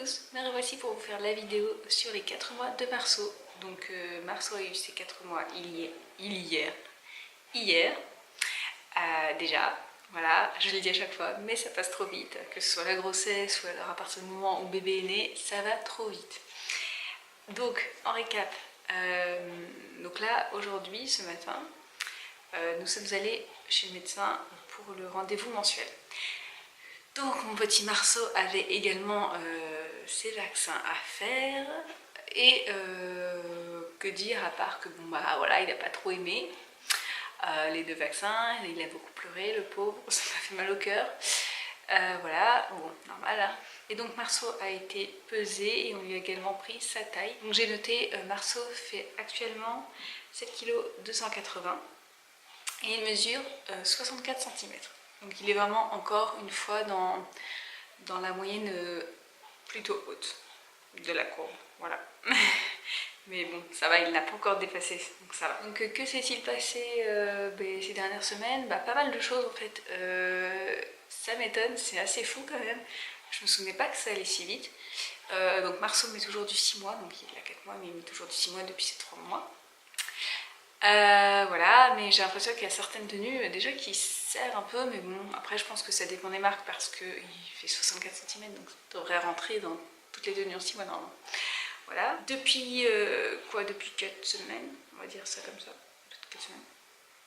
tous, me revoici pour vous faire la vidéo sur les 4 mois de Marceau. Donc Marceau a eu ses 4 mois hier, déjà, voilà, je le dis à chaque fois, mais ça passe trop vite, que ce soit la grossesse ou alors à partir du moment où bébé est né, ça va trop vite. Donc en récap, donc là aujourd'hui, ce matin, nous sommes allés chez le médecin pour le rendez-vous mensuel. Donc mon petit Marceau avait également ses vaccins à faire et que dire à part que bon bah voilà, il n'a pas trop aimé les 2 vaccins, il a beaucoup pleuré le pauvre, ça m'a fait mal au cœur. Voilà, bon, normal hein. Et donc Marceau a été pesé et on lui a également pris sa taille. Donc j'ai noté, Marceau fait actuellement 7 kg 280 et il mesure 64 cm. Donc il est vraiment encore une fois dans la moyenne plutôt haute de la courbe, voilà. Mais bon, ça va, il n'a pas encore dépassé, donc ça va. Donc que s'est-il passé ces dernières semaines? Pas mal de choses en fait. Ça m'étonne, c'est assez fou quand même. Je me souvenais pas que ça allait si vite. Donc Marceau met toujours du 6 mois, donc il a 4 mois, mais il met toujours du 6 mois depuis ses 3 mois. Voilà, mais j'ai l'impression qu'il y a certaines tenues déjà qui serrent un peu, mais bon, après je pense que ça dépend des marques parce qu'il fait 64 cm, donc ça devrait rentrer dans toutes les tenues en 6 mois normalement. Voilà, depuis depuis 4 semaines, on va dire ça comme ça, 4 semaines.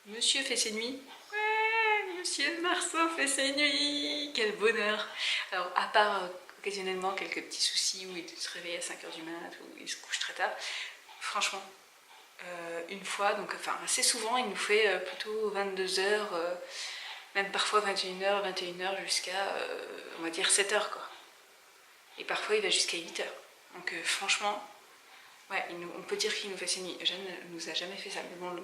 Monsieur fait ses nuits. Ouais, Monsieur Marceau fait ses nuits. Quel bonheur. Alors, à part occasionnellement quelques petits soucis où il se réveille à 5h du mat, où il se couche très tard, franchement, une fois, donc enfin assez souvent, il nous fait plutôt 22h, même parfois 21h jusqu'à, on va dire 7h quoi. Et parfois il va jusqu'à 8h. Donc franchement, ouais, on peut dire qu'il nous fait ses nuits. Jeanne ne nous a jamais fait ça, mais bon,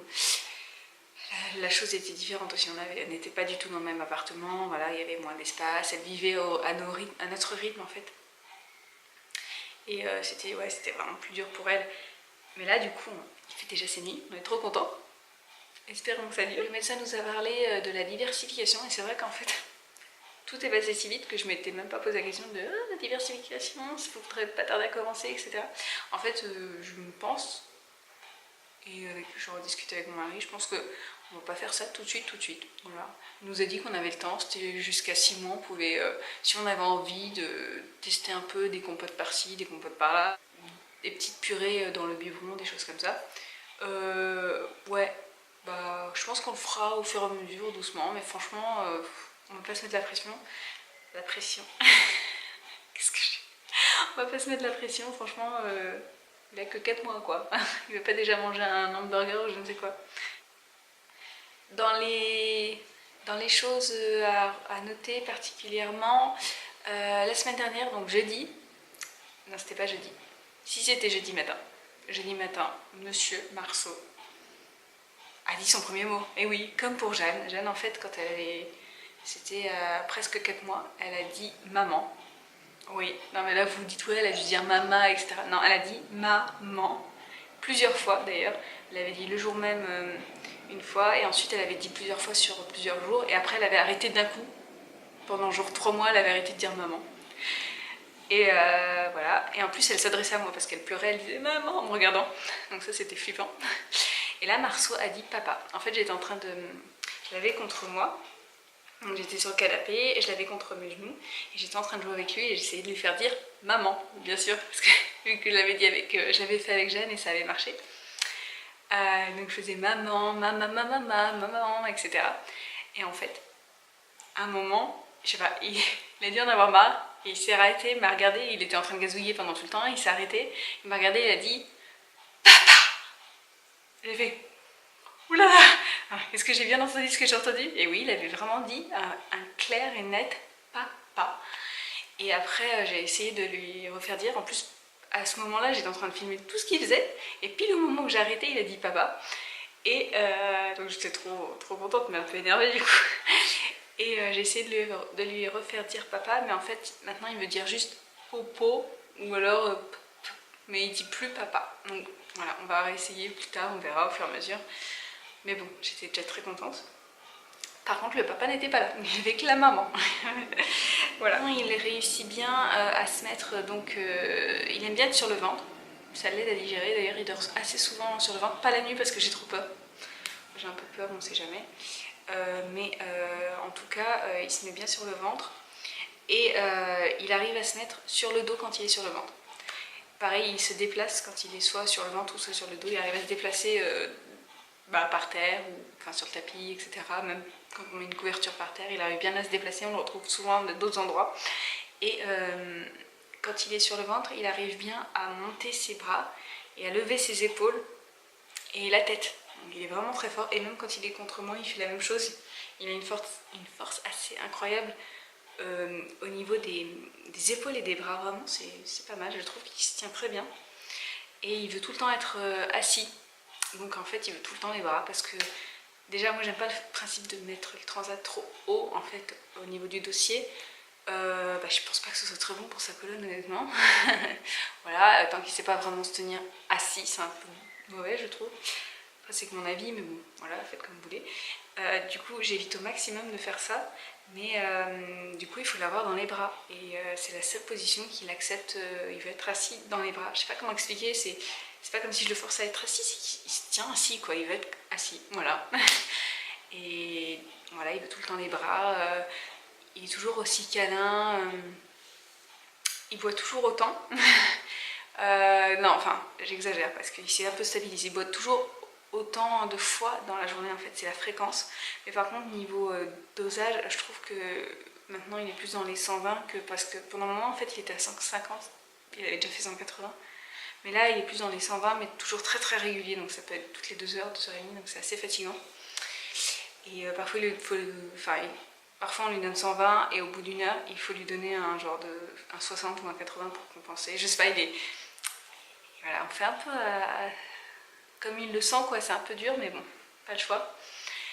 la chose était différente aussi. On n'était pas du tout dans le même appartement, voilà, il y avait moins d'espace, elle vivait à notre rythme en fait. Et c'était vraiment plus dur pour elle. Mais là, du coup, il fait déjà ses nuits, on est trop contents. Espérons que ça dure. Le médecin nous a parlé de la diversification, et c'est vrai qu'en fait, tout est passé si vite que je m'étais même pas posé la question de la diversification, il faudrait pas tarder à commencer, etc. En fait, je me pense, et j'en rediscute avec mon mari, je pense qu'on va pas faire ça tout de suite. Voilà. On nous a dit qu'on avait le temps, c'était jusqu'à 6 mois, on pouvait, si on avait envie de tester un peu des compotes par-ci, des compotes par-là, des petites purées dans le biberon, des choses comme ça. Ouais, je pense qu'on le fera au fur et à mesure, doucement, mais franchement, on va pas se mettre la pression. Qu'est-ce que je... On va pas se mettre la pression, franchement, il a que 4 mois quoi. Il va pas déjà manger un hamburger ou je ne sais quoi. Dans les choses à noter particulièrement, la semaine dernière, donc jeudi, non c'était pas jeudi, si c'était jeudi matin, Monsieur Marceau a dit son premier mot. Et oui, comme pour Jeanne. Jeanne, en fait, quand c'était presque 4 mois, elle a dit maman. Oui, non mais là vous vous dites, ouais, elle a dû dire maman, etc. Non, elle a dit maman. Plusieurs fois d'ailleurs. Elle avait dit le jour même une fois, et ensuite elle avait dit plusieurs fois sur plusieurs jours, et après elle avait arrêté d'un coup. Pendant genre 3 mois, elle avait arrêté de dire maman. Et voilà, et en plus elle s'adressait à moi parce qu'elle pleurait, elle disait maman en me regardant. Donc ça c'était flippant. Et là Marceau a dit papa. En fait j'étais en train de... Je l'avais contre moi, donc j'étais sur le canapé et je l'avais contre mes genoux et j'étais en train de jouer avec lui et j'essayais de lui faire dire maman, bien sûr, parce que vu que je l'avais fait avec Jeanne et ça avait marché. Donc je faisais maman, maman, etc. Et en fait, à un moment, je sais pas, il a dû en avoir marre. Et il s'est arrêté, il m'a regardé, il était en train de gazouiller pendant tout le temps, il s'est arrêté, il m'a regardé, il a dit papa. J'ai fait oulala, est-ce que j'ai bien entendu ce que j'ai entendu? Et oui, il avait vraiment dit un clair et net papa. Et après, j'ai essayé de lui refaire dire, en plus, à ce moment-là, j'étais en train de filmer tout ce qu'il faisait, et pile au moment où j'ai arrêté, il a dit papa. Et donc j'étais trop contente, mais un peu énervée du coup. Et j'ai essayé de lui refaire dire papa, mais en fait, maintenant il veut dire juste popo, ou alors mais il dit plus papa. Donc voilà, on va réessayer plus tard, on verra au fur et à mesure. Mais bon, j'étais déjà très contente. Par contre le papa n'était pas là, il avait que la maman. Voilà. Il réussit bien à se mettre, donc il aime bien être sur le ventre. Ça l'aide à digérer, d'ailleurs il dort assez souvent sur le ventre, pas la nuit parce que j'ai trop peur. J'ai un peu peur, on sait jamais. En tout cas, il se met bien sur le ventre. Et il arrive à se mettre sur le dos quand il est sur le ventre. Pareil, il se déplace quand il est soit sur le ventre ou soit sur le dos. Il arrive à se déplacer par terre ou enfin, sur le tapis, etc. Même quand on met une couverture par terre, il arrive bien à se déplacer. On le retrouve souvent dans d'autres endroits. Et quand il est sur le ventre, il arrive bien à monter ses bras et à lever ses épaules et la tête. Donc, il est vraiment très fort. Et même quand il est contre moi, il fait la même chose. Il a une force assez incroyable. Au niveau des épaules et des bras, vraiment c'est pas mal, je trouve qu'il se tient très bien et il veut tout le temps être assis, donc en fait il veut tout le temps les bras parce que déjà moi j'aime pas le principe de mettre le transat trop haut en fait au niveau du dossier. Je pense pas que ce soit très bon pour sa colonne honnêtement. Voilà, tant qu'il sait pas vraiment se tenir assis, c'est un peu mauvais je trouve. Après c'est que mon avis, mais bon, voilà, faites comme vous voulez. Du coup j'évite au maximum de faire ça, mais du coup il faut l'avoir dans les bras et c'est la seule position qu'il accepte. Il veut être assis dans les bras, je sais pas comment expliquer, c'est pas comme si je le force à être assis, c'est qu'il se tient assis quoi, il veut être assis, voilà. Et voilà, il veut tout le temps les bras, il est toujours aussi câlin, il boit toujours autant. Non, enfin j'exagère parce qu'il s'est un peu stabilisé, il boit toujours autant de fois dans la journée en fait, c'est la fréquence. Mais par contre niveau dosage, je trouve que maintenant il est plus dans les 120 que parce que pendant un moment en fait il était à 150, il avait déjà fait 180. Mais là il est plus dans les 120 mais toujours très très régulier, donc ça peut être toutes les 2 heures, 2 heures et demie, donc c'est assez fatigant. Et parfois parfois on lui donne 120 et au bout d'une heure il faut lui donner un genre de un 60 ou un 80 pour compenser. Je sais pas, voilà, on fait un peu comme il le sent quoi, c'est un peu dur mais bon, pas le choix.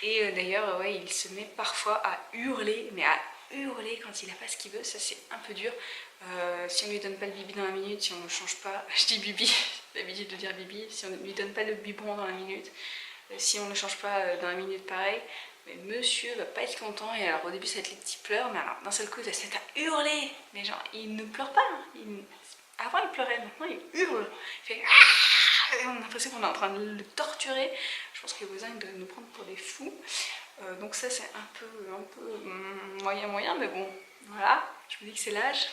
Et d'ailleurs ouais, il se met parfois à hurler, mais à hurler quand il n'a pas ce qu'il veut, ça c'est un peu dur. Si on lui donne pas le bibi dans la minute, si on ne change pas, je dis bibi, j'ai l'habitude de dire bibi, si on ne lui donne pas le biberon dans la minute, si on ne change pas dans la minute pareil, mais monsieur va pas être content. Et alors au début ça va être les petits pleurs, mais alors d'un seul coup il va se mettre à hurler, mais genre il ne pleure pas, avant il pleurait, maintenant il hurle, il fait on a l'impression qu'on est en train de le torturer. Je pense que les voisins doivent nous prendre pour des fous. Donc ça c'est un peu moyen, mais bon, voilà, je me dis que c'est l'âge.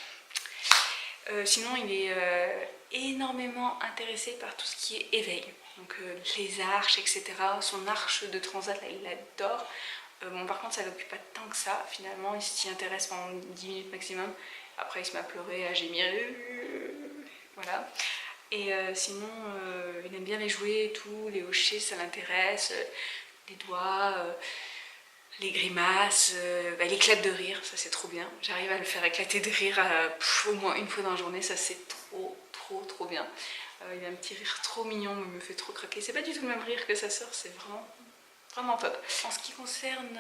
Sinon il est énormément intéressé par tout ce qui est éveil. Donc les arches, etc. Son arche de transat, là, il adore. Bon, par contre ça l'occupe pas tant que ça, finalement, il s'y intéresse pendant 10 minutes maximum. Après il se met à pleurer, à gémir, voilà. Et sinon, il aime bien les jouets et tout, les hochets, ça l'intéresse, les doigts, les grimaces, l'éclat de rire, ça c'est trop bien. J'arrive à le faire éclater de rire au moins une fois dans la journée, ça c'est trop bien. Il a un petit rire trop mignon, il me fait trop craquer. C'est pas du tout le même rire que sa sœur, c'est vraiment top. En ce qui concerne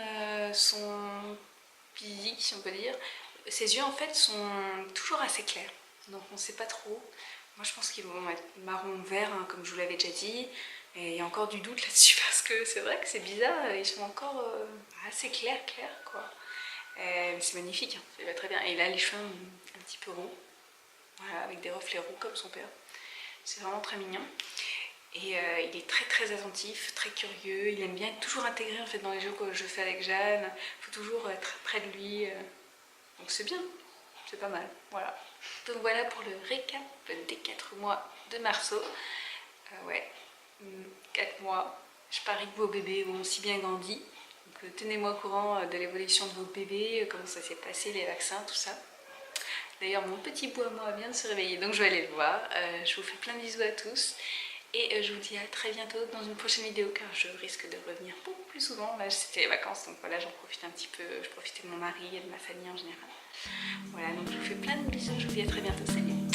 son physique, si on peut dire, ses yeux en fait sont toujours assez clairs, donc on sait pas trop. Moi je pense qu'ils vont être marron-vert, hein, comme je vous l'avais déjà dit. Et il y a encore du doute là-dessus parce que c'est vrai que c'est bizarre, ils sont encore assez clairs quoi. C'est magnifique, hein, ça va très bien. Et là les cheveux un petit peu roux, voilà, avec des reflets roux comme son père. C'est vraiment très mignon. Et il est très attentif, très curieux, il aime bien être toujours intégré en fait dans les jeux que je fais avec Jeanne. Il faut toujours être près de lui, donc c'est bien, c'est pas mal, voilà. Donc voilà pour le récap des 4 mois de Marceau. Ouais, 4 mois, je parie que vos bébés ont si bien grandi. Donc tenez-moi au courant de l'évolution de vos bébés, comment ça s'est passé, les vaccins, tout ça. D'ailleurs mon petit bout à moi vient de se réveiller, donc je vais aller le voir. Je vous fais plein de bisous à tous. Et je vous dis à très bientôt dans une prochaine vidéo car je risque de revenir beaucoup plus souvent. Là c'était les vacances donc voilà, j'en profite un petit peu, je profitais de mon mari et de ma famille en général. Voilà, donc je vous fais plein de bisous, je vous dis à très bientôt, salut!